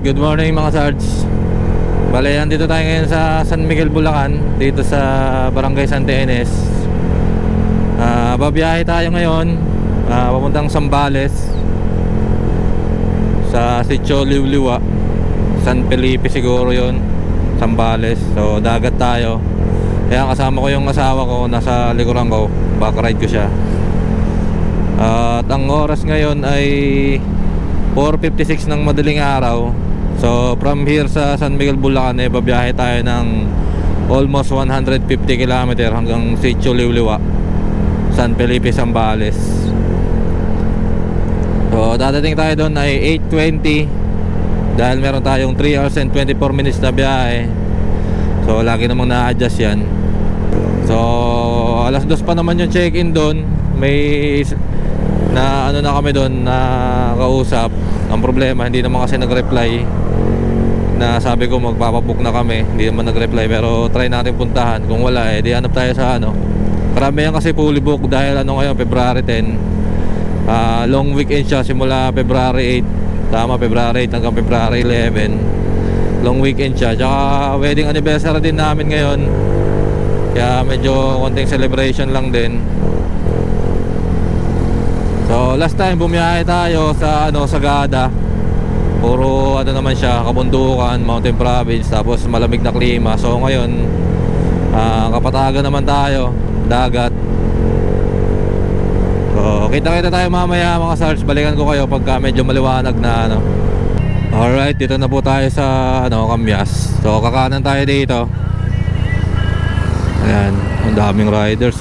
good morning mga Sards. Bale, dito tayo ngayon sa San Miguel, Bulacan, dito sa Barangay Santa Ines. Babiyahe tayo ngayon papuntang Zambales, sa Sitio Liwliwa, San Felipe siguro yon, Zambales. So dagat tayo. Kaya kasama ko yung asawa ko, nasa likuran ko, back ride ko siya. At ang oras ngayon ay 4:56 ng madaling araw. So from here sa San Miguel, Bulacan, babiyahe tayo ng almost 150 km hanggang Sitio Liwliwa, San Felipe, Zambales. So dadating tayo doon ay 8:20, dahil meron tayong 3 hours and 24 minutes na biyahe. So lagi namang na-adjust yan. So alas 2 pa naman yung check-in doon. May na ano na kami doon na kausap. Ang problema, hindi naman kasi nag-reply. Na sabi ko magpapabook na kami, hindi naman nag-reply. Pero try natin puntahan. Kung wala di hanap tayo sa ano. Karamihan kasi fully book dahil ngayon February 10. Long weekend siya simula February 8. Tama, February 8 hanggang February 11. Long weekend siya. Tsaka wedding anniversary din namin ngayon. Kaya medyo konting celebration lang din. So last time bumiyahe tayo sa Sagada. Puro naman siya, kabundukan, mountain province, tapos malamig na klima. So ngayon Kapatagan naman tayo, dagat. So kita-kita tayo mamaya mga Sarge. Balikan ko kayo pagka medyo maliwanag na Alright, dito na po tayo sa Camyas. So kakanan tayo dito. Ayan, ang daming riders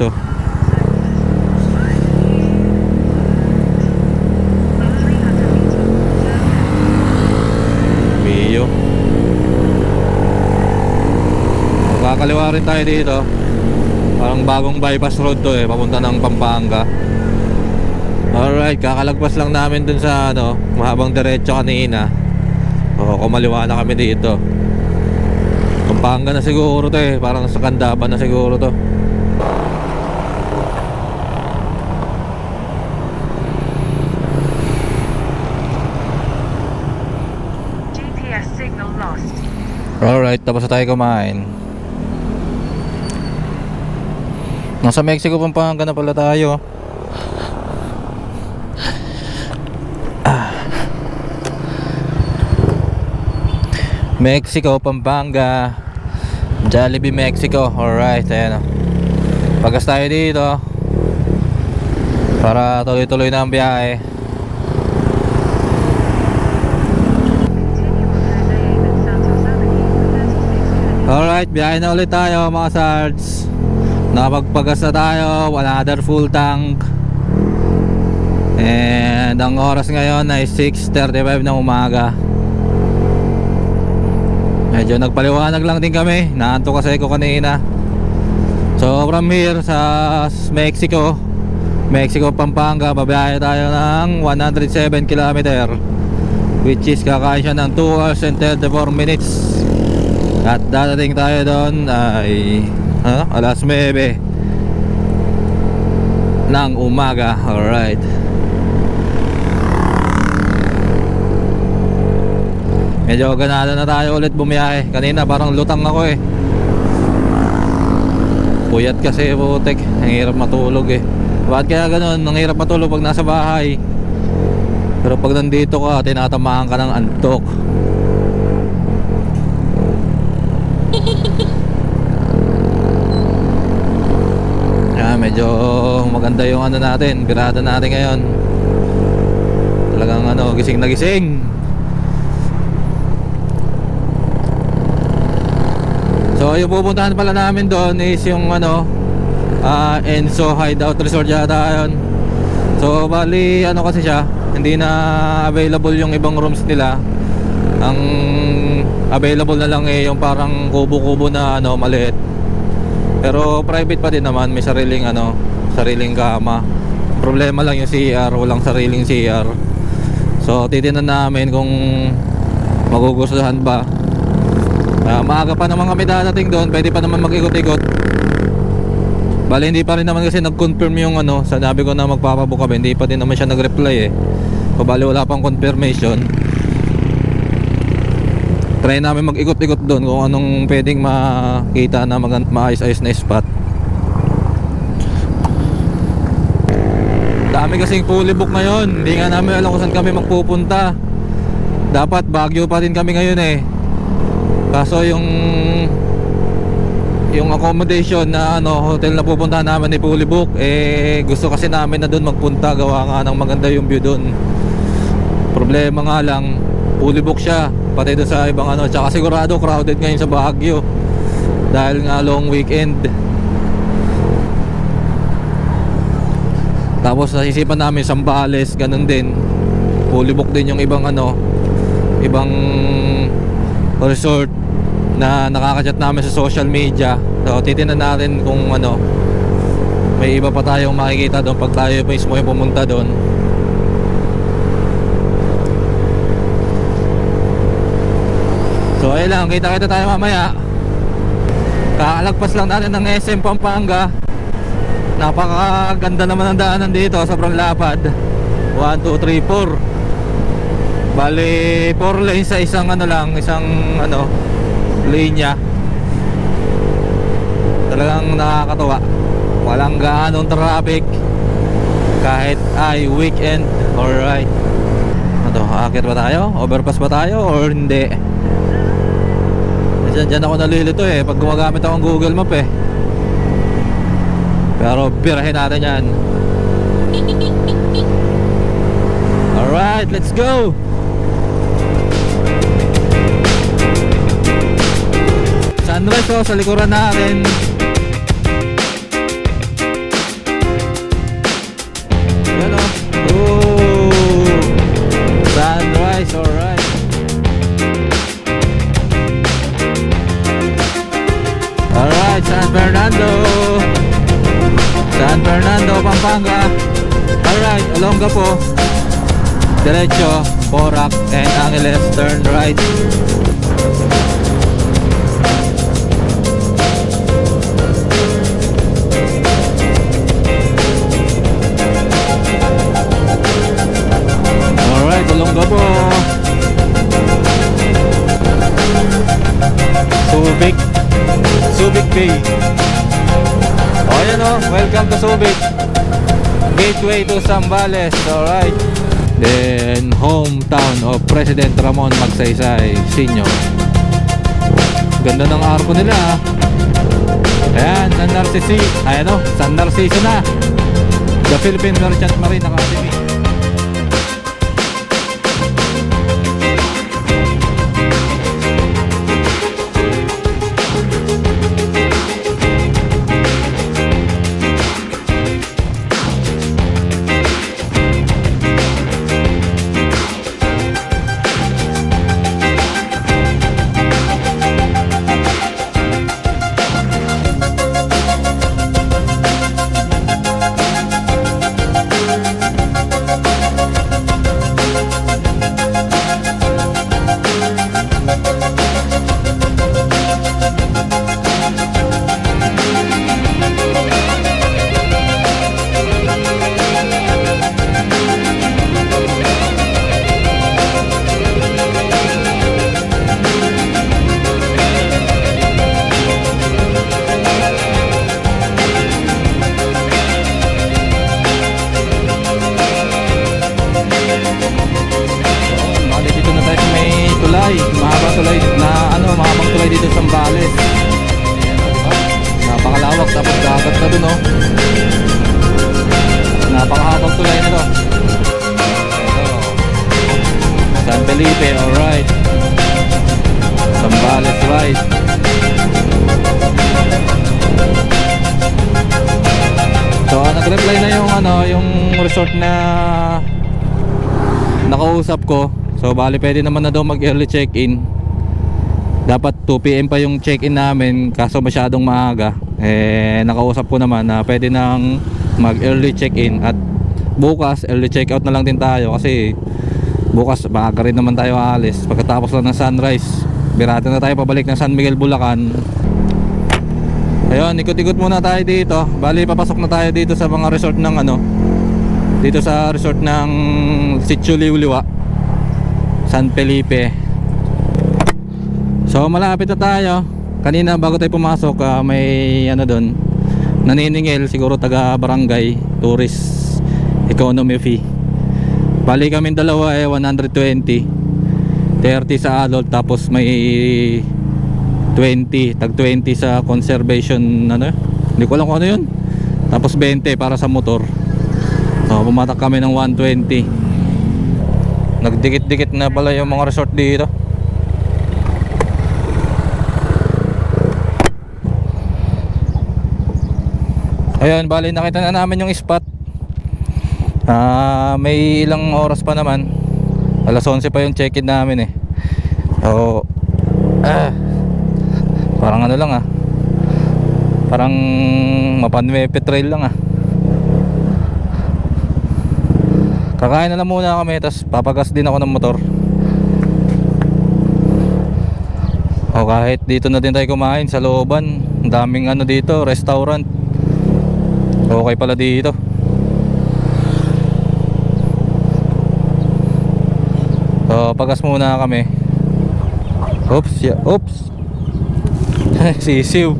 Kakaliwa rin tayo dito. Parang bagong bypass road to papunta ng Pampanga. Alright, kakalagpas lang namin dun sa mahabang diretso kanina. Kumaliwa na kami dito. Pampanga na siguro to parang sa Candaban na siguro to. GPS signal lost. Alright, tapos na tayo kumain. Nasa Mexico, Pampanga na pala tayo. Mexico, Pampanga, Jollibee, Mexico. Alright, ayan pagas tayo dito para tuloy-tuloy na ang biyahe. Alright, biyahe na ulit tayo mga Sards. Nakapagpagas na tayo, another full tank. And ang oras ngayon ay 6:35 ng umaga. Medyo nagpaliwanag lang din kami, naantok kasi ko kanina. So from here sa Mexico, Pampanga, babiyahe tayo ng 107 km, which is kakain siya ng 2 hours and 34 minutes. At dadating tayo doon ay alas 9 ng umaga. Alright, medyo ganado na tayo ulit bumiyahe. Kanina parang lutang ako puyat kasi putek. Ang hirap matulog Bakit kaya ganun? Ang hirap matulog pag nasa bahay, pero pag nandito ka tinatamaan ka ng antok. Medyo maganda yung natin, birada natin ngayon. Talagang gising na gising. So yung pupuntahan pala namin doon is yung Enso Hideout Resort yata yun. So bali kasi siya, hindi na available yung ibang rooms nila. Ang available na lang yung parang kubo-kubo na maliit. Pero private pa din naman, may sariling sariling kama. Problema lang yung CR, walang sariling CR. So titingnan namin kung magugustuhan ba. Maaga pa naman kami dadating doon, pwede pa naman mag-ikot-ikot. Bali hindi pa rin naman kasi nag-confirm yung sinabi ko na magpapabook kami, hindi pa din naman siya nag-reply So bali wala pang confirmation. try namin mag-ikot-ikot doon kung anong pwedeng makita na maayos-ayos na spot. Dami kasing fully book ngayon. Hindi nga namin alam kung saan kami magpupunta. Dapat Baguio pa din kami ngayon eh. Kaso yung accommodation na hotel na pupuntahan namin ni fully book, eh gusto kasi namin na doon magpunta, gawa nga ng maganda yung view doon. Problema nga lang, fully book siya pati doon sa ibang tsaka sigurado crowded ngayon sa Baguio dahil nga long weekend. Tapos nasisipan namin Zambales, ganun din, fully book din yung ibang ibang resort na nakaka-chat namin sa social media. So titingnan natin kung may iba pa tayong makikita doon pag tayo mismo yung pumunta doon. So ayun lang, kita-kita tayo mamaya. Kakalagpas lang natin ng SM Pampanga. Napakaganda naman ang daanan dito, sobrang lapad. 1, 2, 3, 4. Bali 4 lanes sa isang linya. Talagang nakakatuwa. Walang gaanong traffic kahit ay weekend. Alright. Aakit ba tayo? Overpass ba tayo or hindi? Diyan ako nalilito eh pag gumagamit ako ng Google Map eh. Pero birahin natin yan. Alright, let's go. Sunrise sa likuran natin. Yan sunrise, alright. Alright, San Fernando, Pampanga. Alright, Olongapo, diretso, Porac and Angeles, turn right. Alright, Olongapo, Subic Bay. Ayan welcome to Subic, gateway to Zambales. Alright, then hometown of President Ramon Magsaysay Sr. Ganda ng arko nila. Ayan, San Narciso na, the Philippine Merchant Marine Academy. Mahabang tulay dito sa Zambales. Napakalawak, tapos dagat na dun napakahabang tulay na to. San Felipe, alright. Zambales, right. So nag-reply na yung resort na nakausap ko. So bali pwede naman na daw mag-early check-in. Dapat 2 PM pa yung check-in namin, kaso masyadong maaga. Nakausap ko naman na pwede nang mag-early check-in at bukas early check-out na lang din tayo kasi bukas maaga rin naman tayo aalis. Pagkatapos lang ng sunrise, birata na tayo pabalik ng San Miguel, Bulacan. Ayun, ikot-ikot muna tayo dito. Bali papasok na tayo dito sa mga resort ng dito sa resort ng Sitio Liwliwa, San Felipe. So malapit na tayo. Kanina bago tayo pumasok, may ano doon, naniningil, siguro taga barangay, tourist economy fee. Bali kami dalawa 120, 30 sa adult, tapos may 20, tag 20 sa conservation, ano, hindi ko alam kung ano yun, tapos 20 para sa motor. So pumatak kami ng 120. Nagdikit-dikit na pala yung mga resort dito. Ayun, bali nakita na namin yung spot. May ilang oras pa naman. Alas 11 pa yung check-in namin eh. So parang ano lang parang Mapanwepe trail lang Kakain na lang muna kami, tapos papagas din ako ng motor. O kahit dito na din tayo kumain sa looban. Ang daming ano dito, restaurant. Okay pala dito. So pagas muna kami. Oops, oops. Sisiw.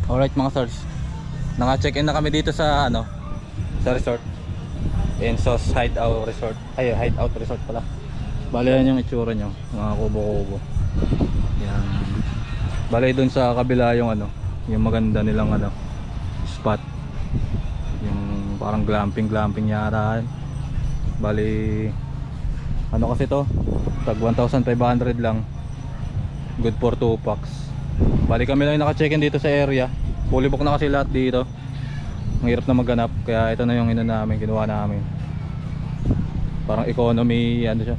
Alright mga stars, naka-check-in na kami dito sa ano, sa resort, Ensos Hideout Resort. Ay, Hideout Resort pala. Bali yan yung itsura nyo, mga kubo-kubo. Yan. Bali dun sa kabila yung ano, yung maganda nilang ano, spot. Yung parang glamping yata. Bali ano kasi to, tag 1,500 lang. Good for 2 packs. Bali kami lang yung naka-check-in dito sa area. Fully book na kasi lahat dito. Ang hirap na maghanap, kaya ito na yung kinuha namin. Parang economy, ano siya,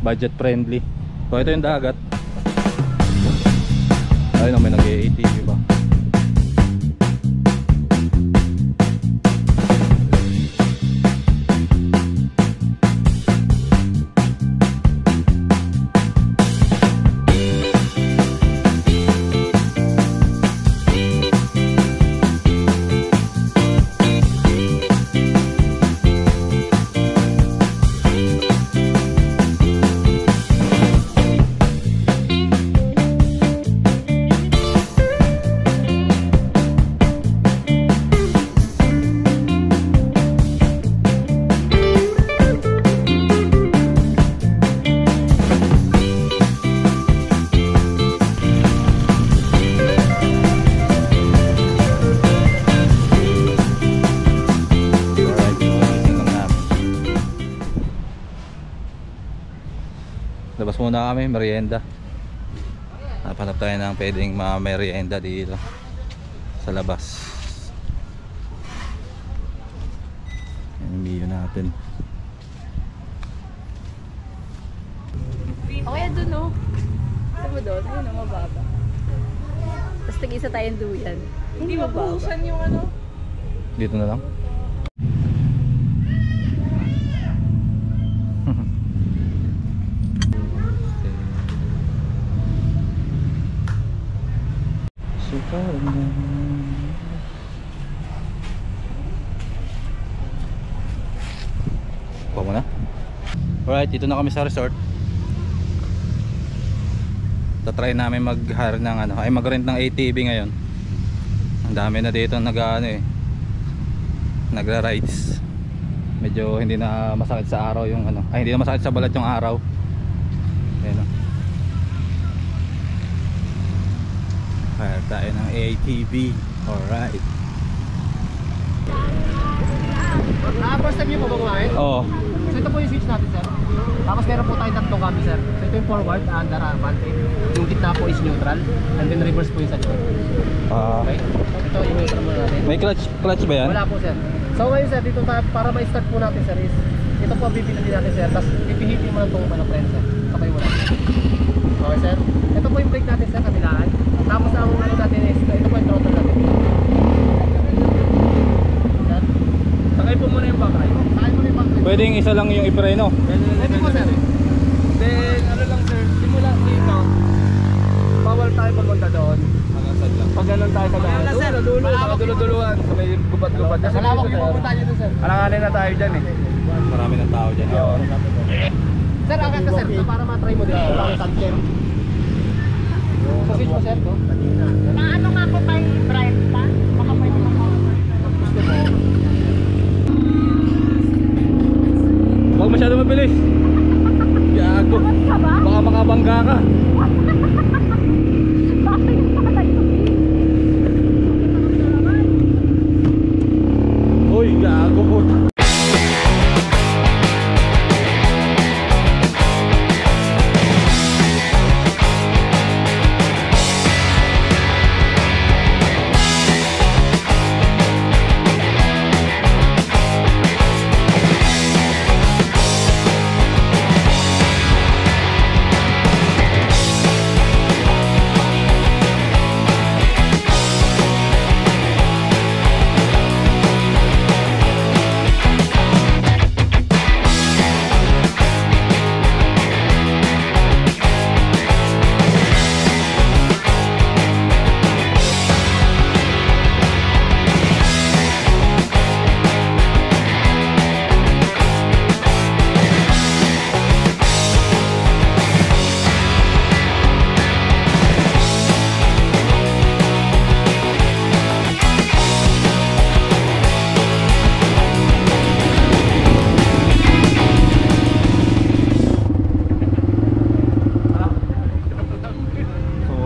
budget friendly. So ito yung dagat. Ayun, may nag-ATV ba? Labas muna kami, merienda. Hanap tayo ng pwedeng merienda dito sa labas. Yan yung video natin. Okay, dun o. Saan mo doon? Ayun o, mababa. Tapos tag-isa tayong duyan. Hindi mabuhusan yung ano. Dito na lang. Pa muna. Alright, dito na kami sa resort. Tatry namin mag-hire ng ano, ay mag-rent ng ATV ngayon. Ang dami na dito nagra-rides. Medyo hindi na masakit sa araw yung ano, ay hindi na masakit sa balat yung araw. Ayun. Hire tayo ng ATV. Alright. First time nyo po ba kumain? Oo. So ito po yung switch natin, sir. Tapos meron po tayong tatlong cambio, sir. So ito yung forward, under advantage. Yung gitna po is neutral. And then reverse po yung sa likod. Okay? Ito yung neutral mo natin. May clutch ba yan? Wala po, sir. So ngayon, sir, dito tayo, para ma-start po natin, sir, is ito po ang bibilin natin, sir. Tapos ipihitin mo lang itong friend, sir. Sabay mo lang. Okay, sir? Ito po yung brake natin, sir, kabilaan. Tapos ang ano natin is, ito po yung throttle natin. Sir? Sakay po muna yung backlight. Sakay mo na yung backlight. Pwedeng isa lang yung ipreno. Pwede po, sir. Then ano lang sir, simula dito. Bawal tayo pag magda doon. Hanggang lang. Pag ganun tayo sa daan. Dulo-duluhan. Sa may gubat-gubat. Kasi Malawak yung pupunta nyo doon, sir. alanganin na tayo dyan eh. Marami ng tao dyan. Oo. Sir, agad ka sir, para matry mo din. Para tag-check. Message mo sir, ko? Paano nga po tayo drive pa? Baka pwede mag-offer. Gusto mo? Huwag masyado mabilis. Gago. Baka makabangga ka. Uy, gago po.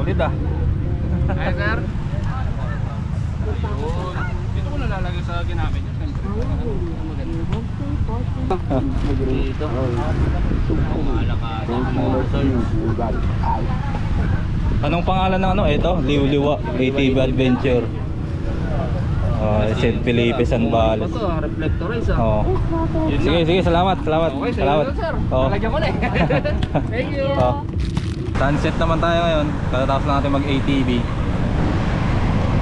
Solid ah. Ay sir? Dito ko nalalagay sa ginamit niya. Dito. Anong pangalan ng ano? Ito, Liwliwa ATV Adventure. St. Felipe San Balas. Ito, reflectorize ah. Oh. Sige, salamat. Okay, Salamat. sir. Oh. Talagyan ko na eh. Thank you. Oh. Sunset naman tayo ngayon. Katatapos lang natin mag-ATV.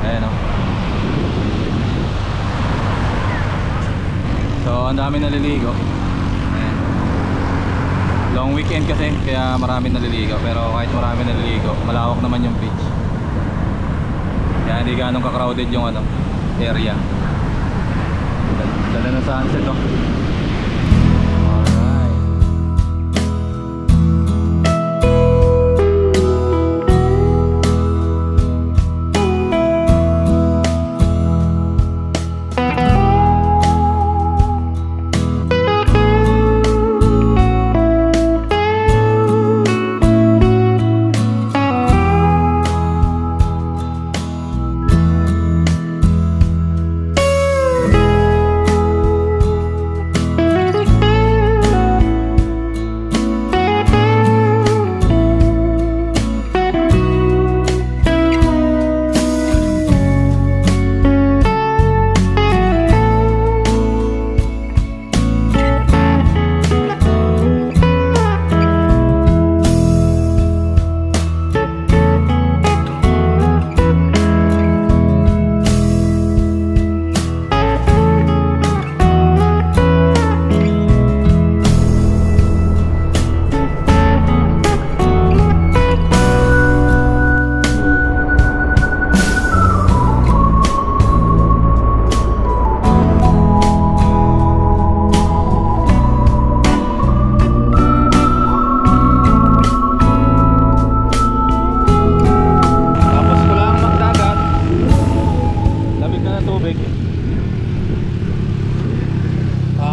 Ayan oh. So, ang dami naliligo. Ayan. Long weekend kasi, kaya marami naliligo. Pero kahit marami naliligo, malawak naman yung beach. Kaya hindi ganong ka-crowded yung ano, area. Dala na sunset oh. Alright.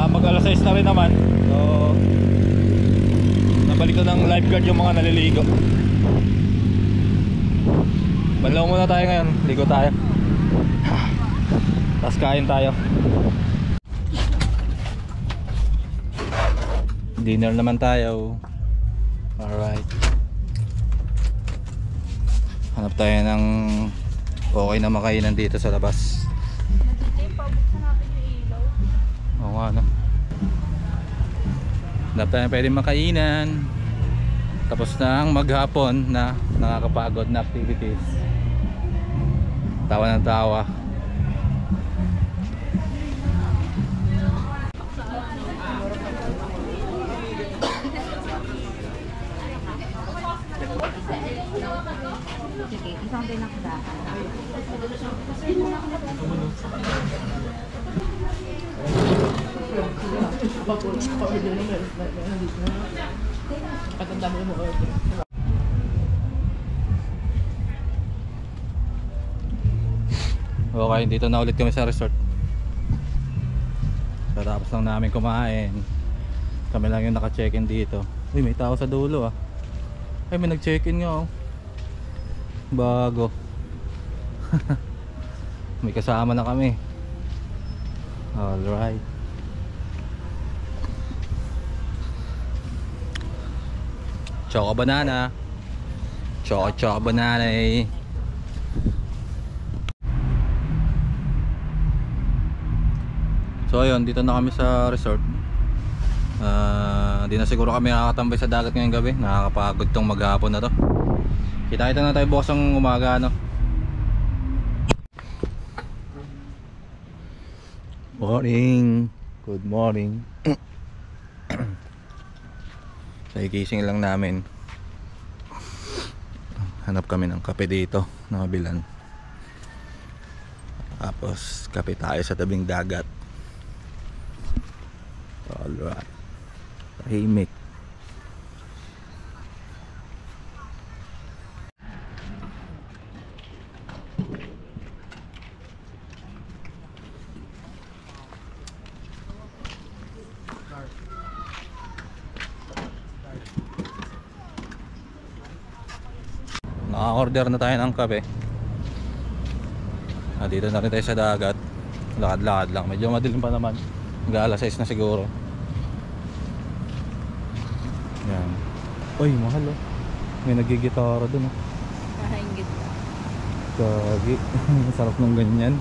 Mag-alas 6 na rin naman. So nabalik na ng lifeguard yung mga naliligo. Banlaw muna tayo ngayon. Ligo tayo. Tapos kain tayo. Dinner naman tayo. Alright. Hanap tayo ng okay na makainan dito sa labas. Pabuksan natin yung ilaw. Oo nga no. Hanap tayo pwedeng makainan. Tapos na ang maghapon na nakakapagod na activities. Tawa ng tawa. Sige, isang pinakda. Okay, dito na ulit kami sa resort. Tapos lang namin kumain. Kami lang yung naka-check-in dito. Uy, may tao sa dulo ah. Ay, may nag-check-in nga oh. Bago. May kasama na kami. Alright. Choco banana. Choco banana eh. So ayun, dito na kami sa resort. Di na siguro kami nakakatambay sa dagat ngayong gabi. Nakakapagod tong maghapon na to. Kita-kita na tayo bukas ng umaga no. Morning. Good morning. Sa ikising lang namin. Hanap kami ng kape dito na mabilan. Tapos kape tayo sa tabing dagat. Alright. Tahimik. Naka-order na tayo ng kape. Dito na rin tayo sa dagat. Lakad-lakad lang. Medyo madilim pa naman. Mag-alas 6 na siguro. Yan. Uy, mahal oh. May nagigitara dun oh. Kahaingit ka. Gagi. Masarap ng ganyan.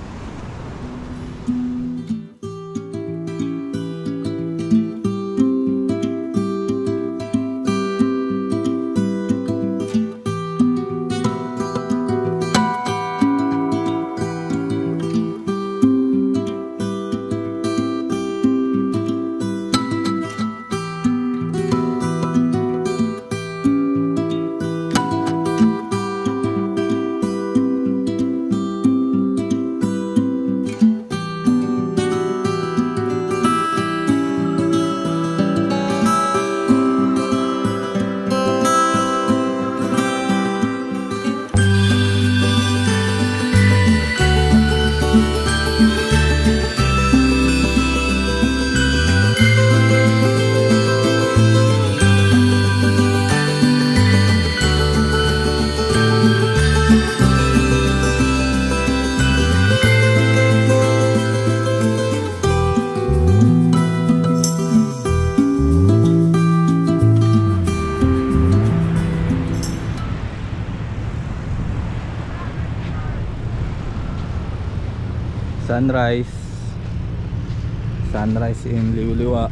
Sunrise in Liuliwa.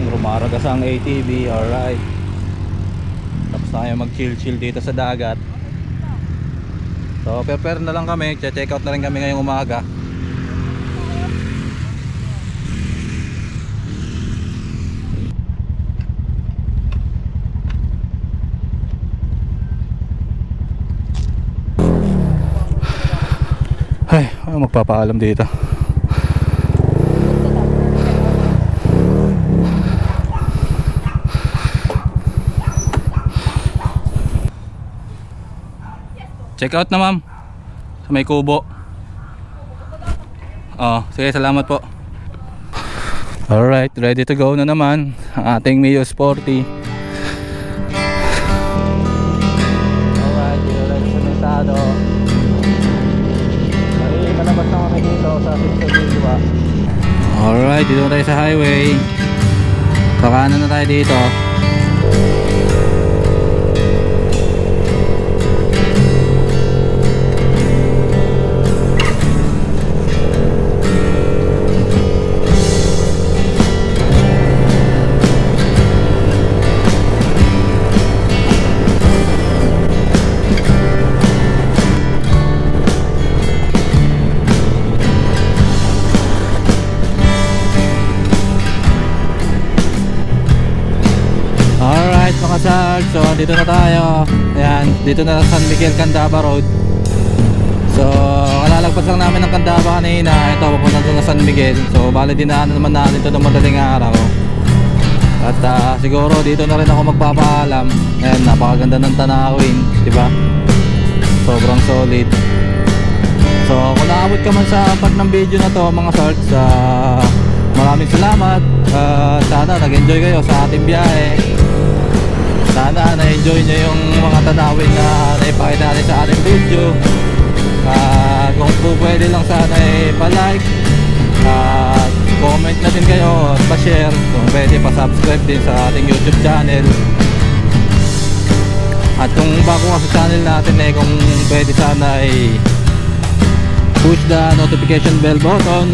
Rumaragas ang ATV. Alright, tapos na kayo mag chill dito sa dagat. So prepare na lang kami. Check out na rin kami ngayong umaga. Ay, magpapaalam dito. Check out na ma'am. Sa may kubo. Oh, sige, salamat po. Alright, ready to go na naman ang ating Mio Sporty. Alright, dito ready sa Mensado. Malabas na kami dito sa Liuliwa. Alright, dito tayo sa highway. Kakanan na tayo dito. mga shark. So dito na tayo. Ayan, dito na San Miguel, Candaba Road. So kalalagpas lang namin ng Candaba kanina. Ito, papunta na San Miguel. So bali dinaanan naman natin ito ng madaling araw. At siguro dito na rin ako magpapaalam. Ayan, napakaganda ng tanawin, diba? Sobrang solid. So kung naabot ka man sa part ng video na to mga sharks, maraming salamat. Sana nag-enjoy kayo sa ating biyahe. Sana na-enjoy nyo yung mga tanawin na naipakita natin sa ating video. Kung po pwede lang sana pa-like at comment na din kayo at pa-share. Kung pwede pa-subscribe din sa ating YouTube channel. At kung bago ka sa channel natin kung pwede sana push the notification bell button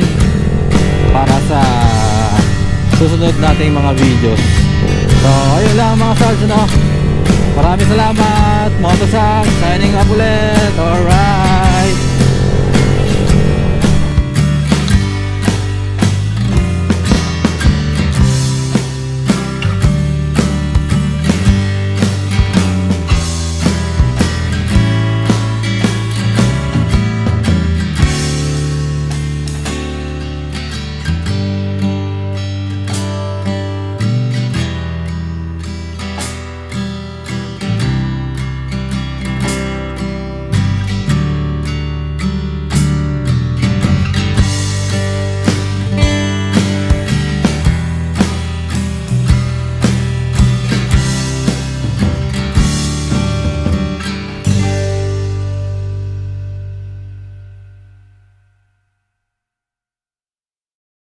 para sa susunod nating mga videos. So ayun lang mga sharks, no? Maraming salamat. Motoshark signing up ulit. Alright.